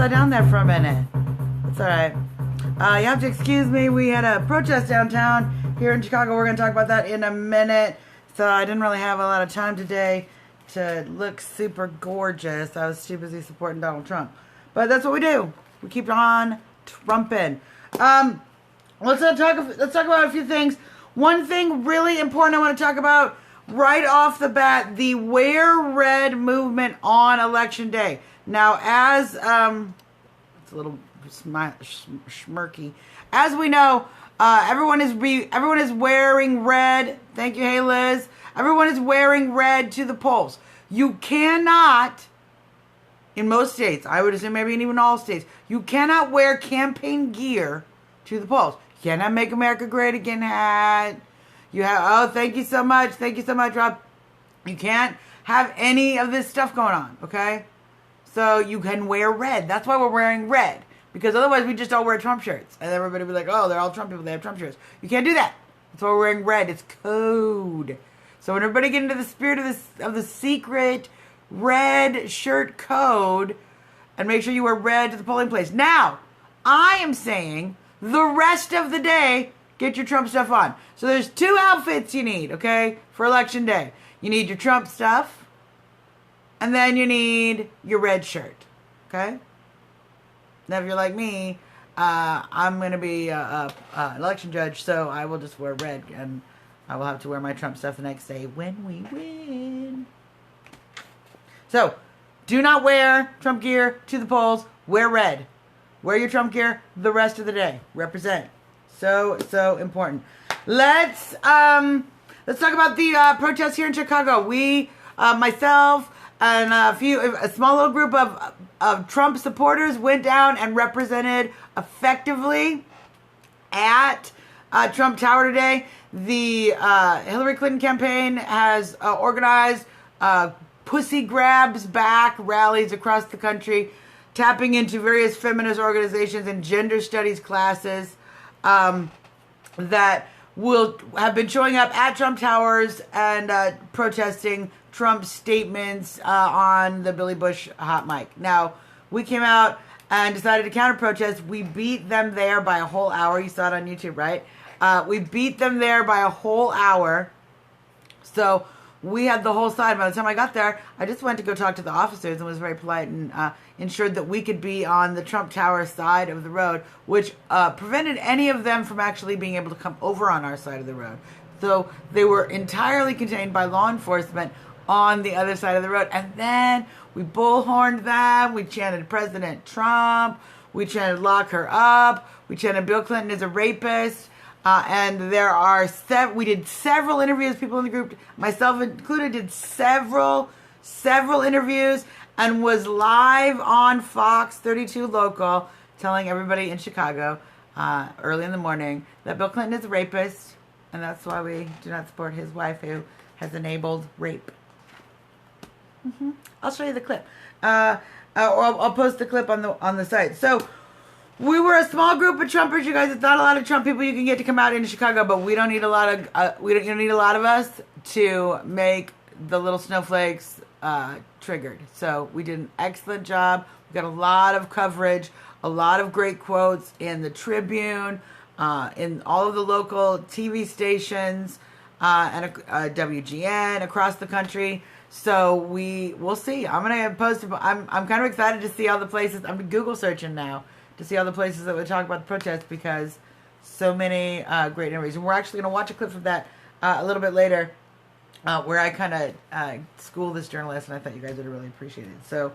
upside down there for a minute. It's all right. You have to excuse me. We had a protest downtown here in Chicago. We're going to talk about that in a minute. So I didn't really have a lot of time today to look super gorgeous. I was too busy supporting Donald Trump. But that's what we do. We keep on trumping. Let's talk about a few things. One thing really important I want to talk about right off the bat, the Wear Red movement on Election Day. Now, as it's a little smirky. As we know, everyone is wearing red. Thank you, hey Liz. Everyone is wearing red to the polls. You cannot, in most states, I would assume maybe in even all states, you cannot wear campaign gear to the polls. You cannot Make America Great Again hat. You have, thank you so much, Rob. You can't have any of this stuff going on, okay? So you can wear red. That's why we're wearing red. Because otherwise we just all wear Trump shirts. And everybody will be like, oh, they're all Trump people, they have Trump shirts. You can't do that. That's why we're wearing red. It's code. So when everybody get into the spirit of the secret red shirt code, and make sure you wear red to the polling place. Now, I am saying the rest of the day, get your Trump stuff on. So there's 2 outfits you need, okay, for Election Day. You need your Trump stuff, and then you need your red shirt, okay? Now, if you're like me, I'm going to be an election judge, so I will just wear red, and I will have to wear my Trump stuff the next day when we win. So, do not wear Trump gear to the polls. Wear red. Wear your Trump gear the rest of the day. Represent. So important. Let's talk about the protests here in Chicago. We, myself, and a small little group of Trump supporters went down and represented effectively at Trump Tower today. The Hillary Clinton campaign has organized pussy grabs back rallies across the country, tapping into various feminist organizations and gender studies classes that will have been showing up at Trump Towers and protesting Trump's statements on the Billy Bush hot mic. Now, we came out and decided to counter-protest. We beat them there by a whole hour. You saw it on YouTube, right? We beat them there by a whole hour. So we had the whole side. By the time I got there, I just went to go talk to the officers and was very polite and ensured that we could be on the Trump Tower side of the road, which prevented any of them from actually being able to come over on our side of the road. So they were entirely contained by law enforcement on the other side of the road. And then we bullhorned them. We chanted President Trump. We chanted lock her up. We chanted Bill Clinton is a rapist. And there are we did several interviews. People in the group, myself included, did several interviews and was live on Fox 32 Local telling everybody in Chicago early in the morning that Bill Clinton is a rapist, and that's why we do not support his wife who has enabled rape. I'll show you the clip. Or I'll post the clip on the site. So we were a small group of Trumpers, you guys. It's not a lot of Trump people you can get to come out into Chicago, but we don't need a lot of you don't need a lot of us to make the little snowflakes triggered. So we did an excellent job. We got a lot of coverage, a lot of great quotes in the Tribune, in all of the local TV stations, and WGN across the country. So we'll see. I'm gonna post. I'm kind of excited to see all the places. I'm Google searching now to see all the places that would talk about the protests because so many great interviews. And we're actually going to watch a clip of that a little bit later where I kind of school this journalist, and I thought you guys would really appreciate it. So,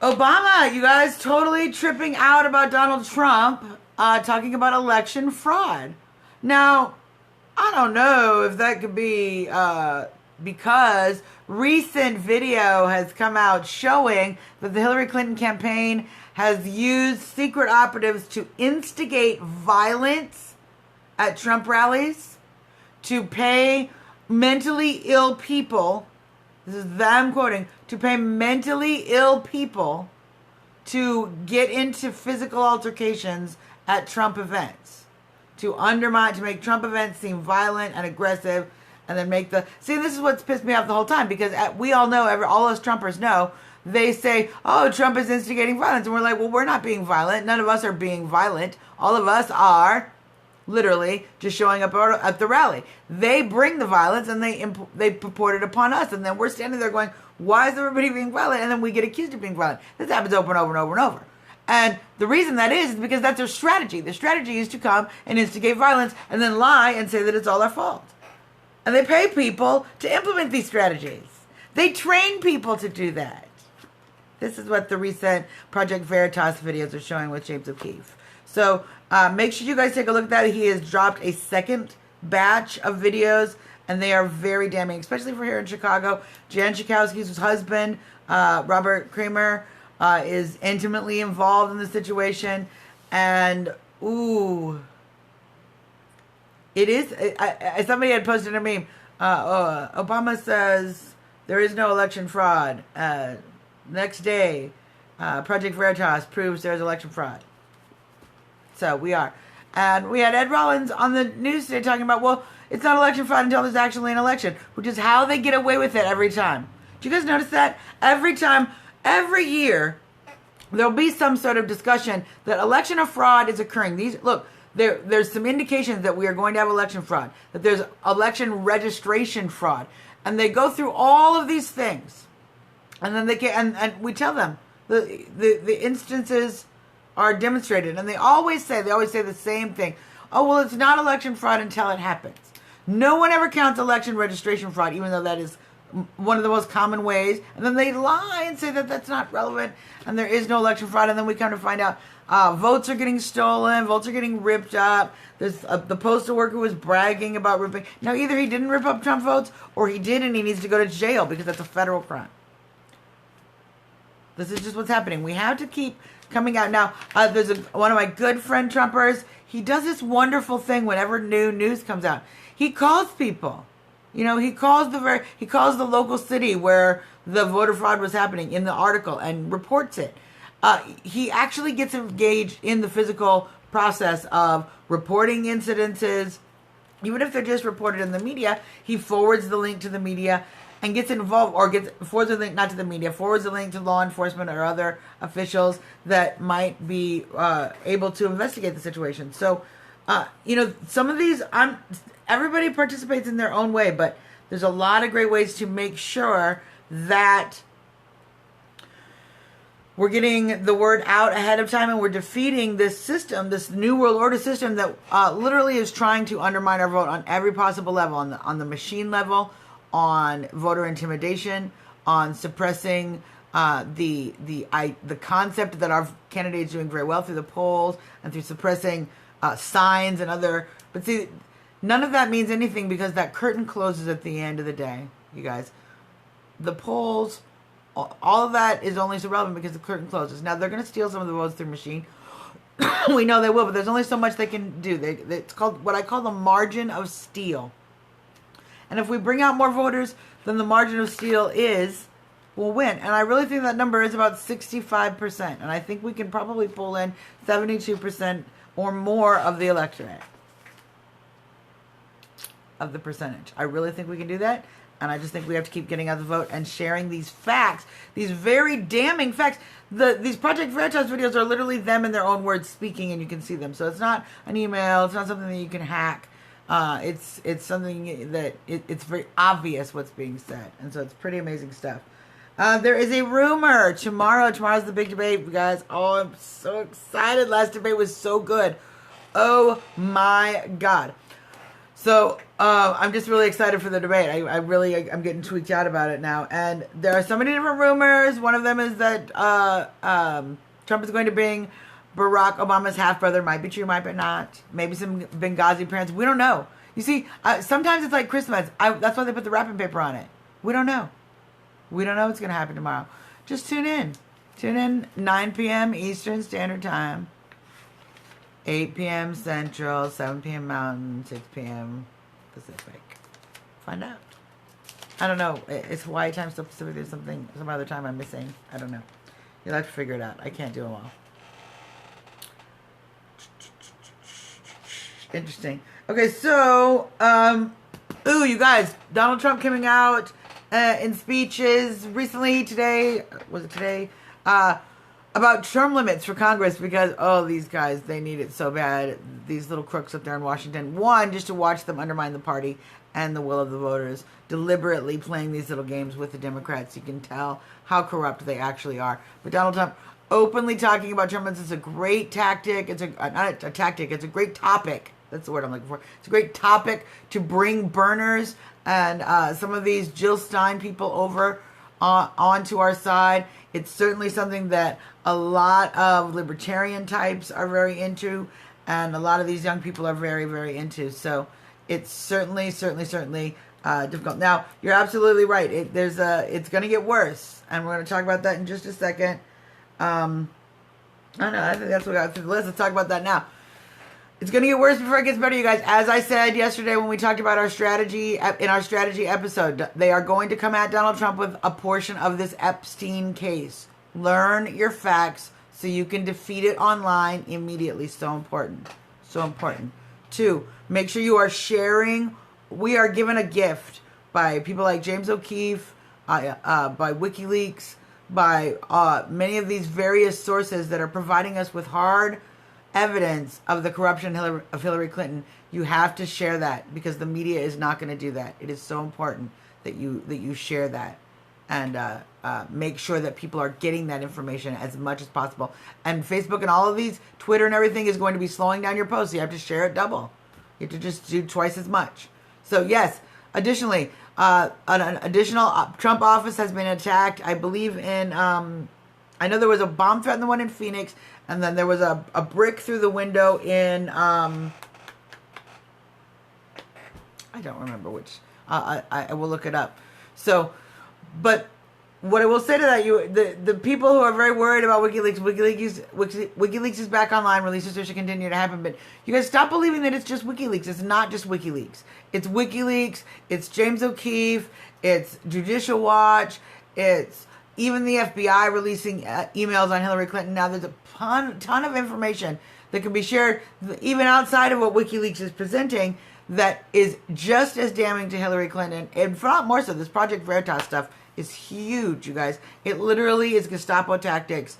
Obama, you guys totally tripping out about Donald Trump talking about election fraud. Now, I don't know if that could be because recent video has come out showing that the Hillary Clinton campaign has used secret operatives to instigate violence at Trump rallies, to pay mentally ill people, this is them quoting, to pay mentally ill people to get into physical altercations at Trump events, to undermine, to make Trump events seem violent and aggressive, and then make the... See, this is what's pissed me off the whole time, because we all know, all us Trumpers know, they say, oh, Trump is instigating violence. And we're like, well, we're not being violent. None of us are being violent. All of us are literally just showing up at the rally. They bring the violence and they purport it upon us. And then we're standing there going, why is everybody being violent? And then we get accused of being violent. This happens over and over and over and over. And the reason that is because that's their strategy. Their strategy is to come and instigate violence and then lie and say that it's all our fault. And they pay people to implement these strategies. They train people to do that. This is what the recent Project Veritas videos are showing with James O'Keefe. So make sure you guys take a look at that. He has dropped a second batch of videos, and they are very damning, especially for here in Chicago. Jan Schakowsky's husband, Robert Kramer, is intimately involved in the situation. And, ooh, it is, somebody had posted a meme. Obama says there is no election fraud. Next day, Project Veritas proves there's election fraud. So we are. And we had Ed Rollins on the news today talking about, well, it's not election fraud until there's actually an election, which is how they get away with it every time. Do you guys notice that? Every time, every year, there'll be some sort of discussion that election of fraud is occurring. There's some indications that we are going to have election fraud, that there's election registration fraud. And they go through all of these things. And then and we tell them the instances are demonstrated. And they always say the same thing. Oh, well, it's not election fraud until it happens. No one ever counts election registration fraud, even though that is one of the most common ways. And then they lie and say that that's not relevant and there is no election fraud. And then we come to find out votes are getting stolen, votes are getting ripped up. There's the postal worker was bragging about ripping. Now, either he didn't rip up Trump votes or he did and he needs to go to jail because that's a federal crime. This is just what's happening. We have to keep coming out. Now, there's one of my good friend Trumpers. He does this wonderful thing whenever new news comes out. He calls people. You know, he calls the local city where the voter fraud was happening in the article and reports it. He actually gets engaged in the physical process of reporting incidences. Even if they're just reported in the media, he forwards the link to the media and gets involved, or forwards the link, not to the media, forwards the link to law enforcement or other officials that might be able to investigate the situation. So, some of these, everybody participates in their own way, but there's a lot of great ways to make sure that we're getting the word out ahead of time and we're defeating this system, this New World Order system that literally is trying to undermine our vote on every possible level, on the machine level, on voter intimidation, on suppressing the concept that our candidate's doing very well through the polls and through suppressing signs and other. But see, none of that means anything because that curtain closes at the end of the day, you guys. The polls, all of that is only so relevant because the curtain closes. Now, they're going to steal some of the votes through machine. We know they will, but there's only so much they can do. It's called what I call the margin of steal. And if we bring out more voters than the margin of steal we'll win. And I really think that number is about 65%. And I think we can probably pull in 72% or more of the electorate. Of the percentage. I really think we can do that. And I just think we have to keep getting out the vote and sharing these facts, these very damning facts. These Project Veritas videos are literally them in their own words speaking, and you can see them. So it's not an email. It's not something that you can hack. It's something that it's very obvious what's being said. And so it's pretty amazing stuff. There is a rumor tomorrow's the big debate, you guys. Oh, I'm so excited. Last debate was so good. Oh my God. So, I'm just really excited for the debate. I'm getting tweaked out about it now. And there are so many different rumors. One of them is that, Trump is going to bring Barack Obama's half-brother. Might be true, might be not. Maybe some Benghazi parents. We don't know. You see, sometimes it's like Christmas. That's why they put the wrapping paper on it. We don't know. We don't know what's going to happen tomorrow. Just tune in. Tune in 9 p.m. Eastern Standard Time. 8 p.m. Central, 7 p.m. Mountain, 6 p.m. Pacific. Find out. I don't know. It's Hawaii time, so Pacific. There's some other time I'm missing. I don't know. You'll have to figure it out. I can't do them all. Interesting. Okay, so, you guys, Donald Trump coming out in speeches recently today, was it today, about term limits for Congress because, oh, these guys, they need it so bad. These little crooks up there in Washington. One, just to watch them undermine the party and the will of the voters, deliberately playing these little games with the Democrats. You can tell how corrupt they actually are. But Donald Trump openly talking about term limits is a great tactic. It's not a tactic. It's a great topic. That's the word I'm looking for. It's a great topic to bring burners and some of these Jill Stein people over onto our side. It's certainly something that a lot of libertarian types are very into, and a lot of these young people are very, very into. So it's certainly difficult. Now, you're absolutely right. It's going to get worse, and we're going to talk about that in just a second. I think that's what I got through the list. Let's talk about that now. It's going to get worse before it gets better, you guys. As I said yesterday when we talked about our strategy, in our strategy episode, they are going to come at Donald Trump with a portion of this Epstein case. Learn your facts so you can defeat it online immediately. So important. So important. 2, make sure you are sharing. We are given a gift by people like James O'Keefe, by WikiLeaks, by many of these various sources that are providing us with hard evidence of the corruption of Hillary Clinton. You have to share that because the media is not going to do that. It is so important that you share that and make sure that people are getting that information as much as possible. And Facebook and all of these, Twitter and everything is going to be slowing down your posts. You have to share it double. You have to just do twice as much. So yes, additionally, an additional Trump office has been attacked. I believe in, I know there was a bomb threat in the one in Phoenix, and then there was a brick through the window in, I don't remember which. I will look it up. So, but what I will say to that, the people who are very worried about WikiLeaks is back online. Releases should continue to happen, but you guys stop believing that it's just WikiLeaks. It's not just WikiLeaks. It's WikiLeaks. It's James O'Keefe. It's Judicial Watch. It's even the FBI releasing emails on Hillary Clinton. Now there's a ton of information that can be shared, even outside of what WikiLeaks is presenting, that is just as damning to Hillary Clinton. And for not more so, this Project Veritas stuff is huge, you guys. It literally is Gestapo tactics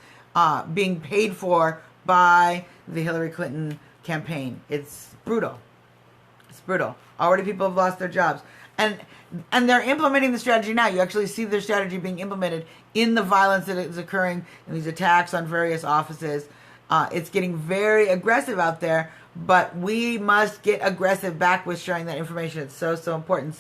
being paid for by the Hillary Clinton campaign. It's brutal. It's brutal. Already people have lost their jobs. And they're implementing the strategy now. You actually see their strategy being implemented in the violence that is occurring in these attacks on various offices. It's getting very aggressive out there, but we must get aggressive back with sharing that information. It's so important.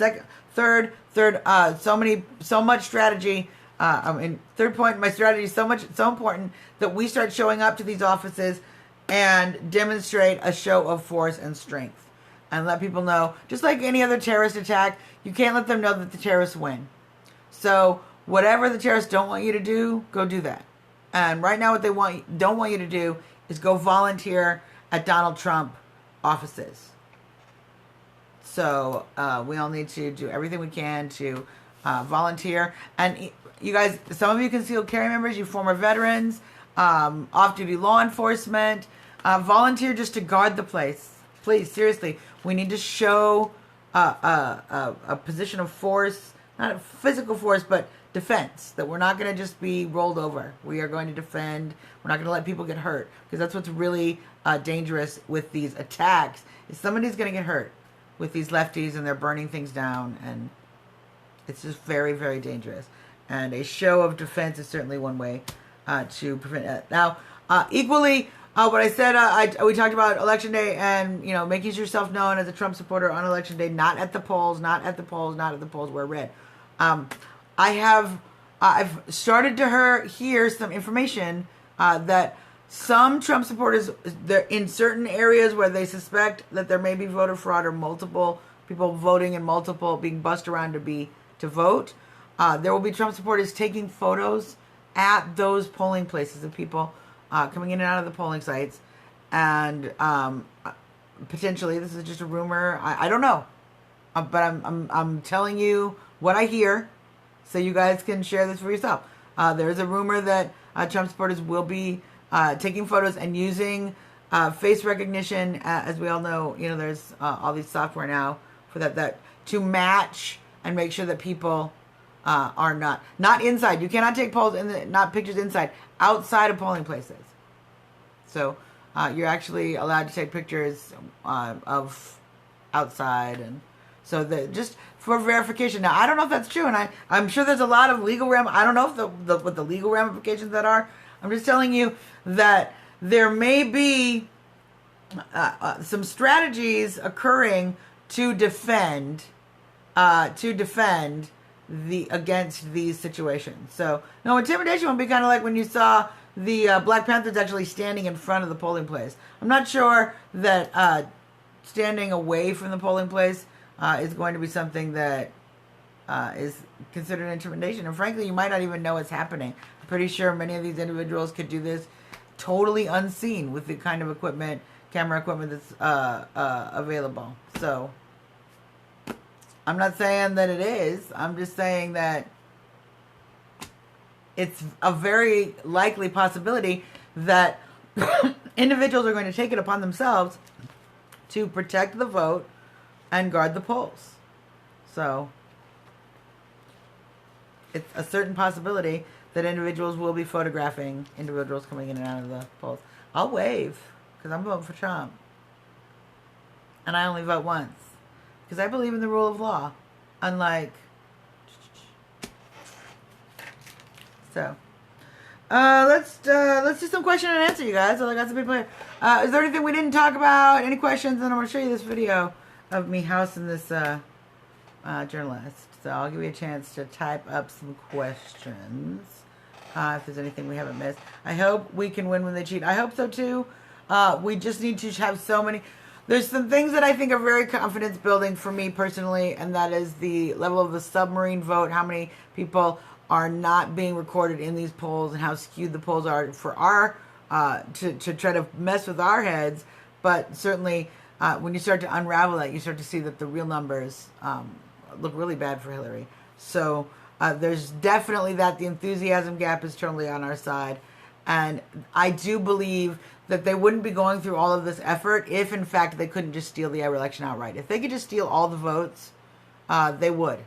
Third, so much strategy. Third point, my strategy is so important that we start showing up to these offices and demonstrate a show of force and strength. And let people know, just like any other terrorist attack, you can't let them know that the terrorists win. So whatever the terrorists don't want you to do, go do that. And right now what they don't want you to do is go volunteer at Donald Trump offices. So we all need to do everything we can to volunteer. And you guys, some of you concealed carry members, you former veterans, off-duty law enforcement, volunteer just to guard the place. Please, seriously, we need to show a position of force, not a physical force, but defense, that we're not going to just be rolled over. We are going to defend. We're not going to let people get hurt, because that's what's really dangerous with these attacks, is somebody's going to get hurt with these lefties, and they're burning things down, and it's just very, very dangerous. And a show of defense is certainly one way to prevent that. Now, equally, what I said, we talked about Election Day and, making yourself known as a Trump supporter on Election Day, not at the polls, wear red. I've started to hear some information that some Trump supporters, in certain areas where they suspect that there may be voter fraud or multiple people voting and multiple being bussed around to vote, there will be Trump supporters taking photos at those polling places of people coming in and out of the polling sites, and potentially, this is just a rumor. I don't know, but I'm telling you what I hear, so you guys can share this for yourself. There is a rumor that Trump supporters will be taking photos and using face recognition. As we all know, there's all these software now for that to match and make sure that people are not inside. You cannot take polls not pictures inside, outside of polling places. So you're actually allowed to take pictures of outside, and so just for verification. Now I don't know if that's true, and I'm sure there's a lot of legal I don't know if what the legal ramifications that are. I'm just telling you that there may be some strategies occurring to defend against these situations. So no, intimidation would be kind of like when you saw the Black Panthers actually standing in front of the polling place. I'm not sure that standing away from the polling place is going to be something that is considered intimidation. And frankly, you might not even know what's happening. I'm pretty sure many of these individuals could do this totally unseen with the kind of camera equipment that's available. So I'm not saying that it is. I'm just saying that it's a very likely possibility that individuals are going to take it upon themselves to protect the vote and guard the polls. So it's a certain possibility that individuals will be photographing individuals coming in and out of the polls. I'll wave because I'm voting for Trump. And I only vote once because I believe in the rule of law. Unlike... So, let's do some question and answer, you guys. So I got some people here. Is there anything we didn't talk about? Any questions? And I'm going to show you this video of me housing this journalist. So I'll give you a chance to type up some questions if there's anything we haven't missed. I hope we can win when they cheat. I hope so too. We just need to have so many... There's some things that I think are very confidence building for me personally, and that is the level of the submarine vote, how many people are not being recorded in these polls, and how skewed the polls are for our to try to mess with our heads. But certainly when you start to unravel that, you start to see that the real numbers look really bad for Hillary. So there's definitely that. The enthusiasm gap is totally on our side, and I do believe that they wouldn't be going through all of this effort if, in fact, they couldn't just steal the election outright. If they could just steal all the votes, they would.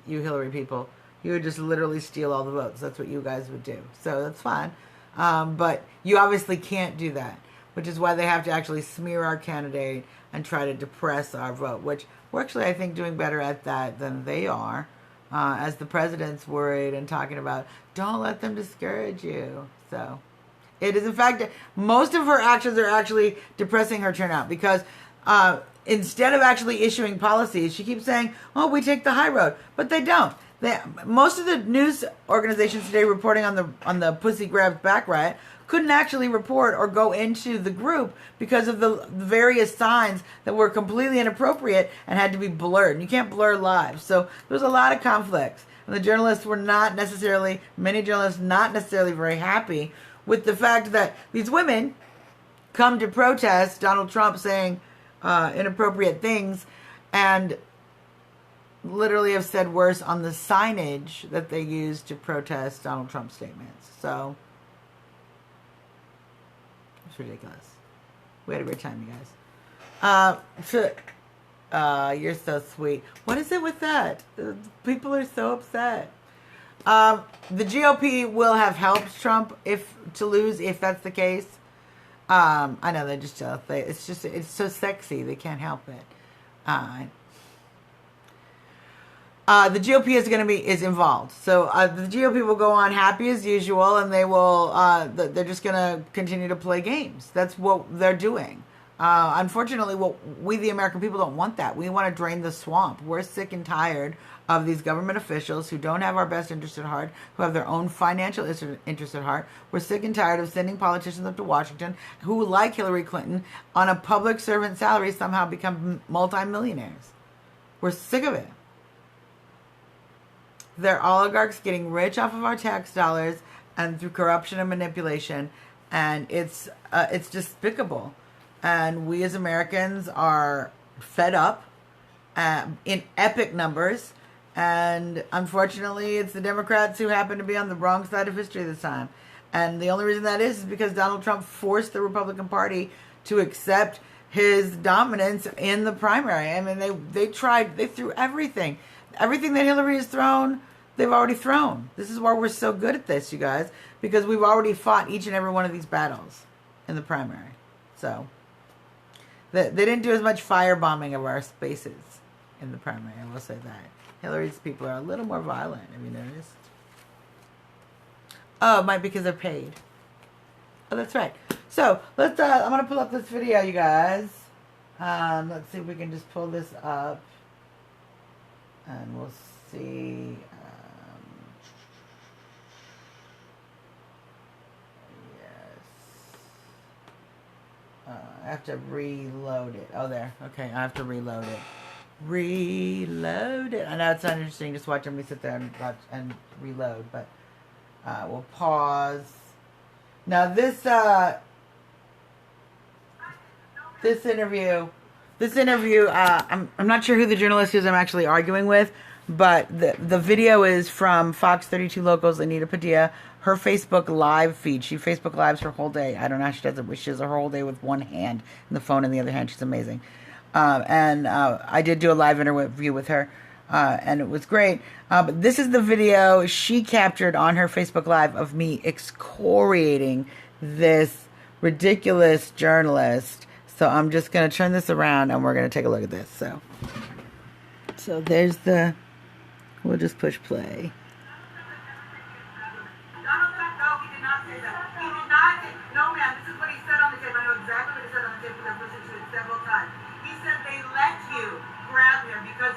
You Hillary people. You would just literally steal all the votes. That's what you guys would do. So that's fine. But you obviously can't do that, which is why they have to actually smear our candidate and try to depress our vote, which we're actually, I think, doing better at that than they are, as the president's worried and talking about, don't let them discourage you. So... It is, in fact, most of her actions are actually depressing her turnout because instead of actually issuing policies, she keeps saying, oh, we take the high road. But they don't. Most of the news organizations today reporting on the Pussy Grabs back riot couldn't actually report or go into the group because of the various signs that were completely inappropriate and had to be blurred. And you can't blur live. So there was a lot of conflicts. And the journalists were many journalists not necessarily very happy with the fact that these women come to protest Donald Trump saying inappropriate things and literally have said worse on the signage that they use to protest Donald Trump's statements. So, it's ridiculous. We had a great time, you guys. You're so sweet. What is it with that? People are so upset. The GOP will have helped Trump to lose if that's the case. I know they just it's so sexy they can't help it. The GOP is involved, so the GOP will go on happy as usual, and they will they're just going to continue to play games. That's what they're doing. Unfortunately, we the American people don't want that. We want to drain the swamp. We're sick and tired of these government officials who don't have our best interest at heart, who have their own financial interest at heart. We're sick and tired of sending politicians up to Washington who, like Hillary Clinton, on a public servant salary somehow become multimillionaires. We're sick of it. They're oligarchs getting rich off of our tax dollars and through corruption and manipulation, and it's despicable. And we as Americans are fed up in epic numbers. And unfortunately, it's the Democrats who happen to be on the wrong side of history this time. And the only reason that is because Donald Trump forced the Republican Party to accept his dominance in the primary. I mean, they threw everything. everything that Hillary has thrown, they've already thrown. This is why we're so good at this, you guys, because we've already fought each and every one of these battles in the primary. So they didn't do as much firebombing of our spaces in the primary, I will say that. Hillary's people are a little more violent, have you noticed? Oh, it might be because they're paid. Oh, that's right. So, let's, I'm going to pull up this video, you guys. Let's see if we can just pull this up. And we'll see. Yes. I have to reload it. Oh, there. Okay, I have to reload it. Reload it. I know it's not interesting just watching me sit there and watch and reload, but we'll pause. Now this interview, I'm not sure who the journalist is I'm actually arguing with, but the video is from Fox 32 Locals, Anita Padilla, her Facebook Live feed. She Facebook Lives her whole day. I don't know how she does it, but she does her whole day with one hand and the phone in the other hand. She's amazing. I did do a live interview with her, and it was great. But this is the video she captured on her Facebook Live of me excoriating this ridiculous journalist. So I'm just going to turn this around and we're going to take a look at this. So there's we'll just push play.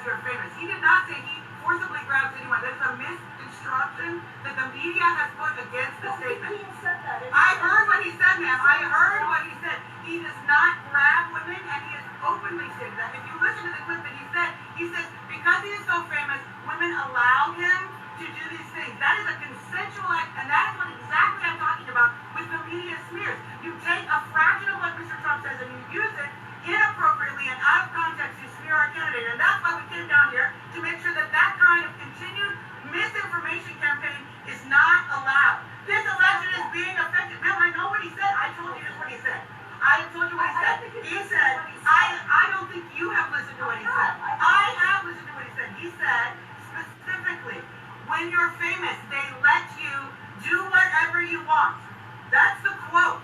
You're famous. He did not say he forcibly grabs anyone. That's a misinstruction that the media has put against the statement. I heard what he said, ma'am. I heard what he said. He does not grab women, and he has openly stated that. If you listen to the clip that he says, because he is so famous, women allow him to do these things. That is a consensual act, and that is what exactly I'm talking about with the media smears. You take a fraction of what Mr. Trump says and you use it inappropriately and out of context to smear our candidate. And that's why we came down here to make sure that that kind of continued misinformation campaign is not allowed. This election is being affected. Ma'am, I know what he said. I told you just what he said. I told you what he said. He said, I don't think you have listened to what he said. I have listened to what he said. He said, specifically, when you're famous, they let you do whatever you want. That's the quote.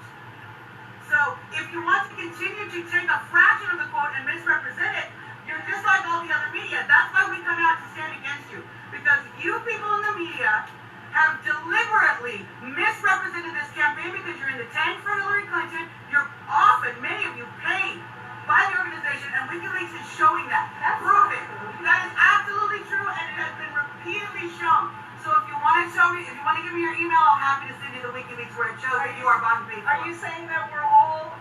So if you want to continue to take a fraction of the quote and misrepresent it, you're just like all the other media. That's why we come out to stand against you. Because you people in the media have deliberately misrepresented this campaign because you're in the tank for Hillary Clinton. You're often, many of you, paid by the organization, and WikiLeaks is showing that. Prove it. That is absolutely true, and it has been repeatedly shown. So if you want to show me, if you want to give me your email, I'm happy to send you the WikiLeaks where it shows that you are bond paid for. Are you saying that we're all...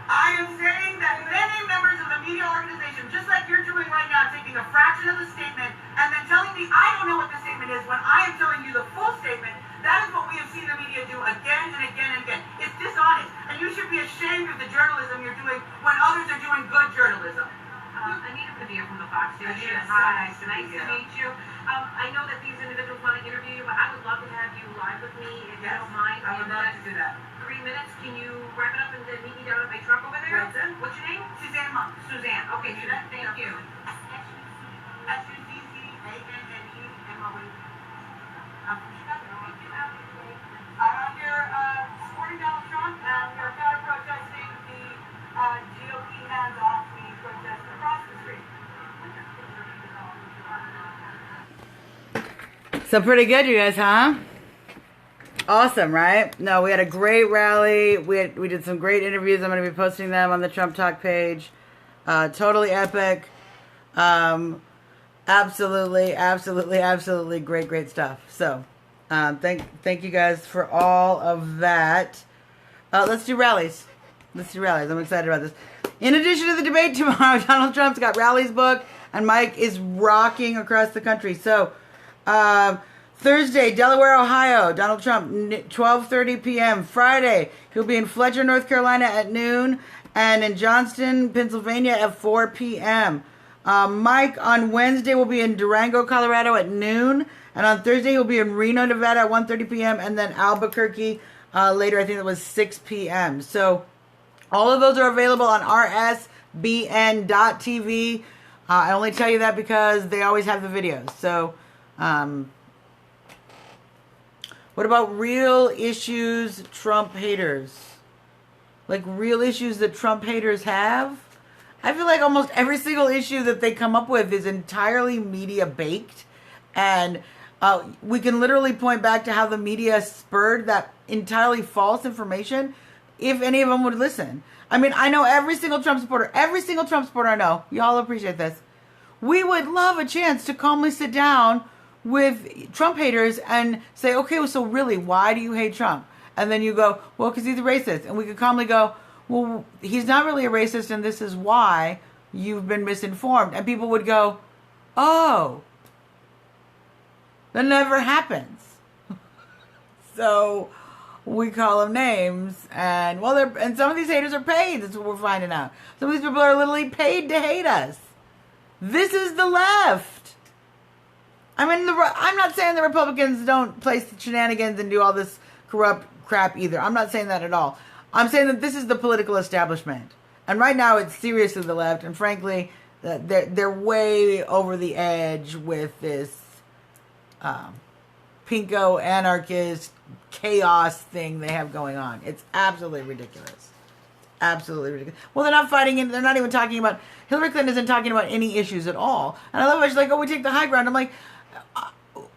I am saying that many members of the media organization, just like you're doing right now, taking a fraction of the statement and then telling me I don't know what the statement is when I am telling you the full statement, that is what we have seen the media do again and again and again. It's dishonest. And you should be ashamed of the journalism you're doing when others are doing good journalism. Anita Padilla from the Fox News. Anita, Hi, nice to meet you. I know that these individuals want to interview you, but I would love to have you live with me if you don't mind. I would love to do that. 3 minutes. Can you wrap it up and then meet me down at my truck over there? Right then. What's your name? Suzanne Monk. Suzanne. Okay, Suzanne. Thank you. S-U-Z-Z-A-N-N-E-M-O-E. I'm from Chicago. I'm here supporting Donald Trump, and we're counter-protesting the GOP hands-off me protest across the street. So pretty good, you guys, huh? Awesome, right? No, we had a great rally. We did some great interviews. I'm going to be posting them on the Trump Talk page. Totally epic. Absolutely great stuff. So, thank you guys for all of that. Let's do rallies. I'm excited about this. In addition to the debate tomorrow, Donald Trump's got rallies booked, and Mike is rocking across the country. So, Thursday, Delaware, Ohio, Donald Trump, 12:30 p.m. Friday, he'll be in Fletcher, North Carolina at noon, and in Johnston, Pennsylvania at 4 p.m. Mike on Wednesday will be in Durango, Colorado at noon, and on Thursday he'll be in Reno, Nevada at 1:30 p.m., and then Albuquerque later, I think it was 6 p.m. So all of those are available on rsbn.tv. I only tell you that because they always have the videos. So, what about real issues Trump haters? Like real issues that Trump haters have? I feel like almost every single issue that they come up with is entirely media baked. And we can literally point back to how the media spurred that entirely false information if any of them would listen. I mean, I know every single Trump supporter I know, y'all appreciate this. We would love a chance to calmly sit down with Trump haters and say, okay, well, so really, why do you hate Trump? And then you go, well, because he's a racist. And we could calmly go, well, he's not really a racist, and this is why you've been misinformed. And people would go, oh, that never happens. So we call them names, and and some of these haters are paid. That's what we're finding out. Some of these people are literally paid to hate us. This is the left. I mean, I'm not saying the Republicans don't play shenanigans and do all this corrupt crap either. I'm not saying that at all. I'm saying that this is the political establishment, and right now it's seriously the left. And frankly, they're way over the edge with this pinko anarchist chaos thing they have going on. It's absolutely ridiculous. Absolutely ridiculous. Well, they're not fighting they're not even talking about, Hillary Clinton isn't talking about any issues at all. And I love it. She's like, oh, we take the high ground. I'm like,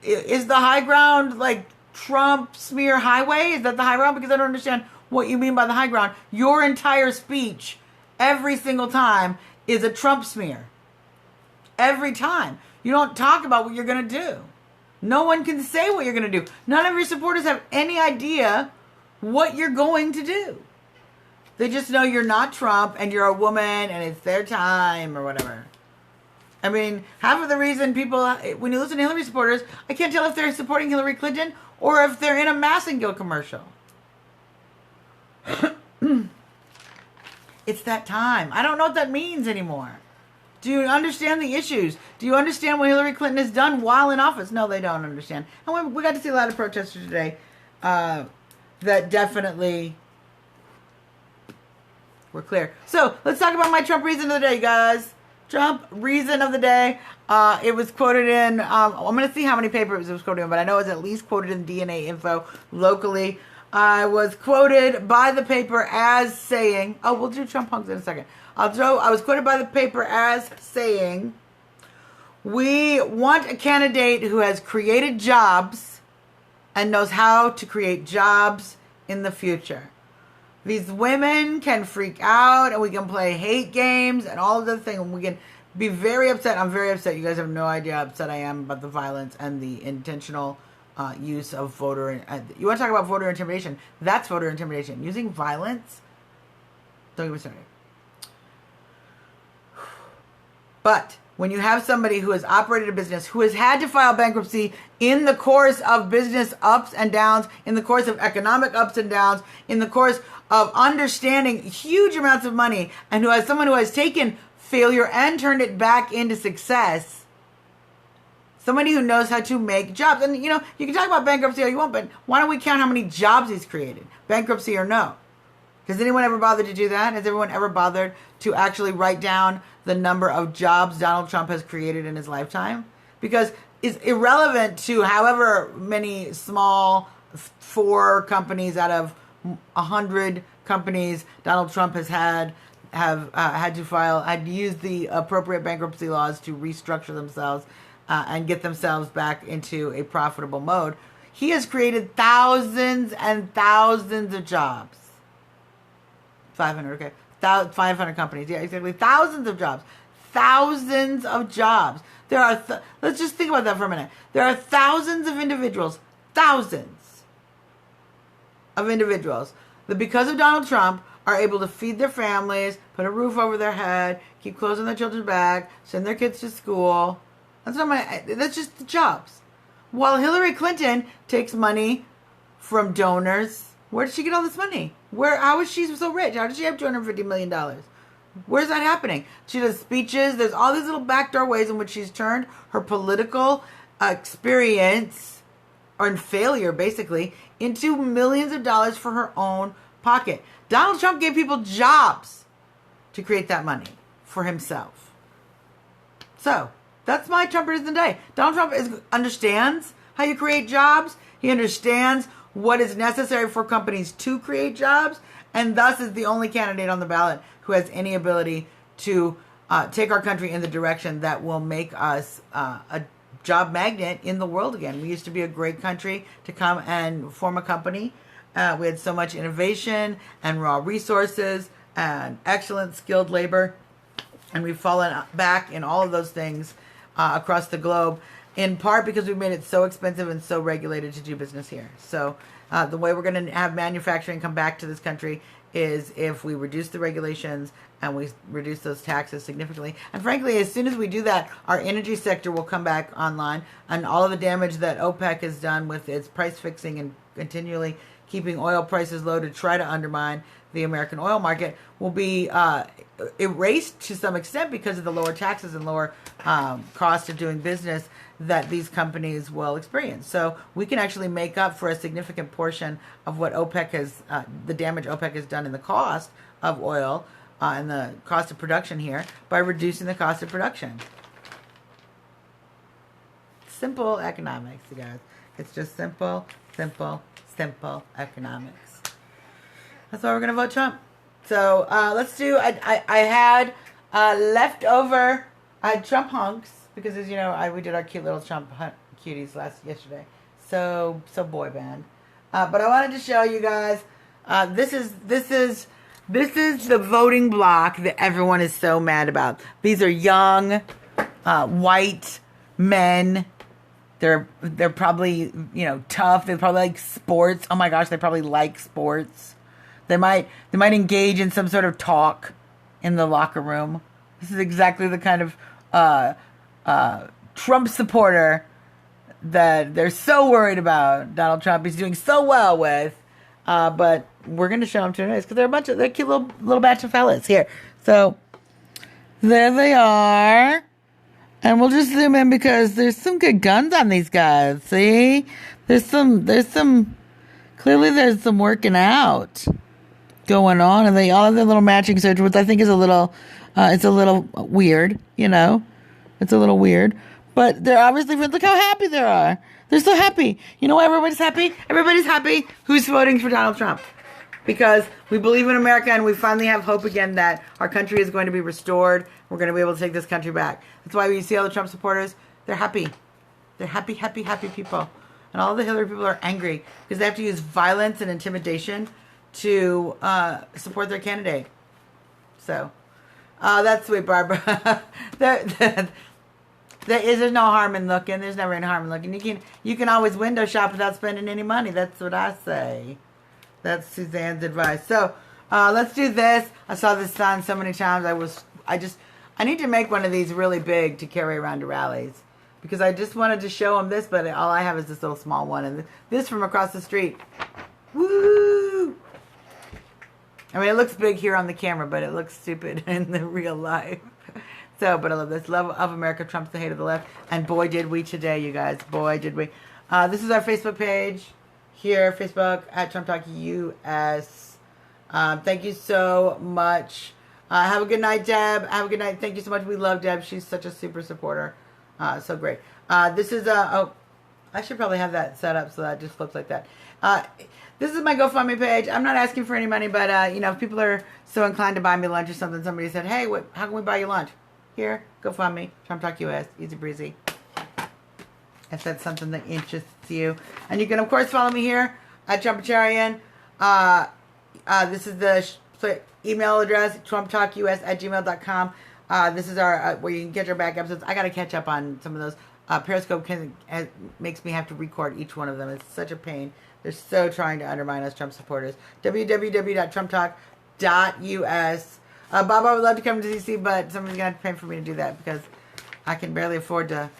is the high ground like Trump smear highway? Is that the high ground? Because I don't understand what you mean by the high ground. Your entire speech, every single time, is a Trump smear. Every time. You don't talk about what you're going to do. No one can say what you're going to do. None of your supporters have any idea what you're going to do. They just know you're not Trump and you're a woman and it's their time or whatever. I mean, half of the reason people, when you listen to Hillary supporters, I can't tell if they're supporting Hillary Clinton or if they're in a Massengill commercial. It's that time. I don't know what that means anymore. Do you understand the issues? Do you understand what Hillary Clinton has done while in office? No, they don't understand. And we got to see a lot of protesters today that definitely were clear. So let's talk about my Trump reason of the day, guys. Trump reason of the day. It was quoted in, I'm going to see how many papers it was quoted in, but I know it was at least quoted in DNA Info locally. I was quoted by the paper as saying, oh, we'll do Trump hunks in a second. I was quoted by the paper as saying, we want a candidate who has created jobs and knows how to create jobs in the future. These women can freak out and we can play hate games and all of the things. We can be very upset. I'm very upset. You guys have no idea how upset I am about the violence and the intentional use of voter. You want to talk about voter intimidation? That's voter intimidation. Using violence? Don't get me started. But when you have somebody who has operated a business, who has had to file bankruptcy in the course of business ups and downs, in the course of economic ups and downs, in the course of understanding huge amounts of money, and who has someone who has taken failure and turned it back into success, somebody who knows how to make jobs. And, you know, you can talk about bankruptcy all you want, but why don't we count how many jobs he's created, bankruptcy or no? Has anyone ever bothered to do that? Has everyone ever bothered to actually write down the number of jobs Donald Trump has created in his lifetime? Because it's irrelevant to however many small 4 companies out of 100 companies Donald Trump has had to use the appropriate bankruptcy laws to restructure themselves and get themselves back into a profitable mode. He has created thousands and thousands of jobs. 500, okay. 500 companies, yeah, exactly. Thousands of jobs. Thousands of jobs. There are, let's just think about that for a minute. There are thousands of individuals that because of Donald Trump are able to feed their families, put a roof over their head, keep clothes on their children's back, send their kids to school. That's just the jobs. While Hillary Clinton takes money from donors. Where did she get all this money? How is she so rich? How did she have $250 million? Where's that happening? She does speeches. There's all these little backdoor ways in which she's turned her political experience, or failure basically, into millions of dollars for her own pocket. Donald Trump gave people jobs to create that money for himself. So that's my Trumperism today. Donald Trump understands how you create jobs. He understands what is necessary for companies to create jobs, and thus is the only candidate on the ballot who has any ability to take our country in the direction that will make us a job magnet in the world again. We used to be a great country to come and form a company. We had so much innovation and raw resources and excellent skilled labor, and we've fallen back in all of those things across the globe, in part because we've made it so expensive and so regulated to do business here. So the way we're going to have manufacturing come back to this country is if we reduce the regulations and we reduce those taxes significantly. And frankly, as soon as we do that, our energy sector will come back online, and all of the damage that OPEC has done with its price fixing and continually keeping oil prices low to try to undermine the American oil market will be erased to some extent because of the lower taxes and lower cost of doing business that these companies will experience. So we can actually make up for a significant portion of what OPEC has, the damage OPEC has done in the cost of oil and the cost of production here by reducing the cost of production. Simple economics, you guys. It's just simple economics. That's why we're going to vote Trump. So let's do, I had leftover Trump hunks, because as you know, we did our cute little Trump cuties yesterday. So boy band. But I wanted to show you guys, this is the voting block that everyone is so mad about. These are young, white men. They're probably, tough. They probably like sports. Oh my gosh, they probably like sports. They might engage in some sort of talk in the locker room. This is exactly the kind of Trump supporter that they're so worried about. Donald Trump is doing so well with, but we're going to show them to you because they're cute little batch of fellas here. So there they are. And we'll just zoom in because there's some good guns on these guys. See? There's some working out going on. And they all have their little matching shirts, which I think is it's a little weird, It's a little weird. But they're obviously, look how happy they are. They're so happy. You know why everybody's happy? Everybody's happy who's voting for Donald Trump. Because we believe in America and we finally have hope again that our country is going to be restored. We're going to be able to take this country back. That's why when you see all the Trump supporters, they're happy. They're happy people. And all the Hillary people are angry because they have to use violence and intimidation to support their candidate. So, that's sweet, Barbara. There's no harm in looking. There's never any harm in looking. You can always window shop without spending any money. That's what I say. That's Suzanne's advice. So, let's do this. I saw this sign so many times. I need to make one of these really big to carry around to rallies. Because I just wanted to show them this, but all I have is this little small one. And this from across the street. Woo! I mean, it looks big here on the camera, but it looks stupid in the real life. So, but I love this. Love of America trumps the hate of the left. And boy, did we today, you guys. Boy, did we. This is our Facebook page. Here, Facebook at Trump Talk US. Thank you so much. Have a good night, Deb. Have a good night. Thank you so much. We love Deb. She's such a super supporter. So great. This is I should probably have that set up so that it just flips like that. This is my GoFundMe page. I'm not asking for any money, but if people are so inclined to buy me lunch or something, somebody said, hey, how can we buy you lunch? Here, GoFundMe, Trump Talk US, easy breezy. If that's something that interests you. And you can, of course, follow me here at Trumpetarian. This is the email address, trumptalkus@gmail.com. This is our where you can get your back episodes. I got to catch up on some of those. Periscope makes me have to record each one of them. It's such a pain. They're so trying to undermine us Trump supporters. www.trumptalk.us. Bob, I would love to come to DC, but somebody's going to have to pay for me to do that because I can barely afford to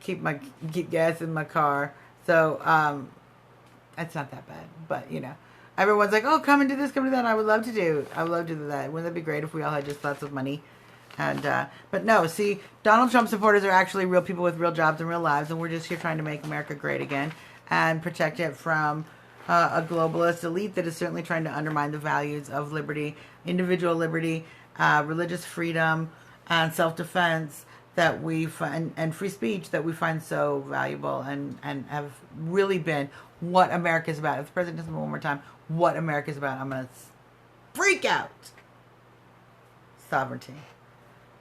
keep gas in my car. So, it's not that bad. But, everyone's like, oh, come and do this, come and do that. I would love to do that. Wouldn't that be great if we all had just lots of money? And, but no, see, Donald Trump supporters are actually real people with real jobs and real lives. And we're just here trying to make America great again and protect it from a globalist elite that is certainly trying to undermine the values of liberty, individual liberty, religious freedom, and self-defense that we find, and free speech that we find so valuable, and have really been what America's about. If the president doesn't one more time, what America's about, I'm going to freak out. Sovereignty.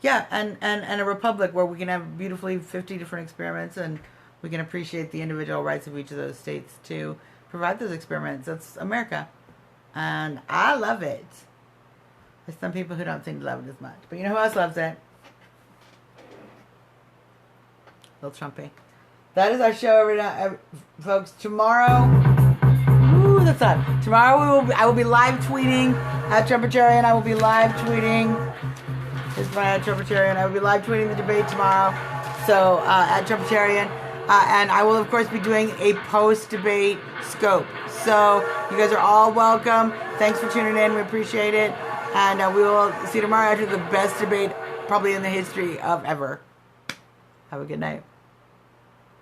Yeah, and a republic where we can have beautifully 50 different experiments, and we can appreciate the individual rights of each of those states to provide those experiments. That's America. And I love it. There's some people who don't seem to love it as much. But you know who else loves it? Little Trumpy. That is our show every night, folks. Tomorrow, ooh, that's on. Tomorrow I will be live tweeting at Trumpetarian. I will be live tweeting. Here's my Trumpetarian. I will be live tweeting the debate tomorrow. So at Trumpetarian, and I will of course be doing a post-debate scope. So you guys are all welcome. Thanks for tuning in. We appreciate it, and we will see you tomorrow after the best debate probably in the history of ever. Have a good night.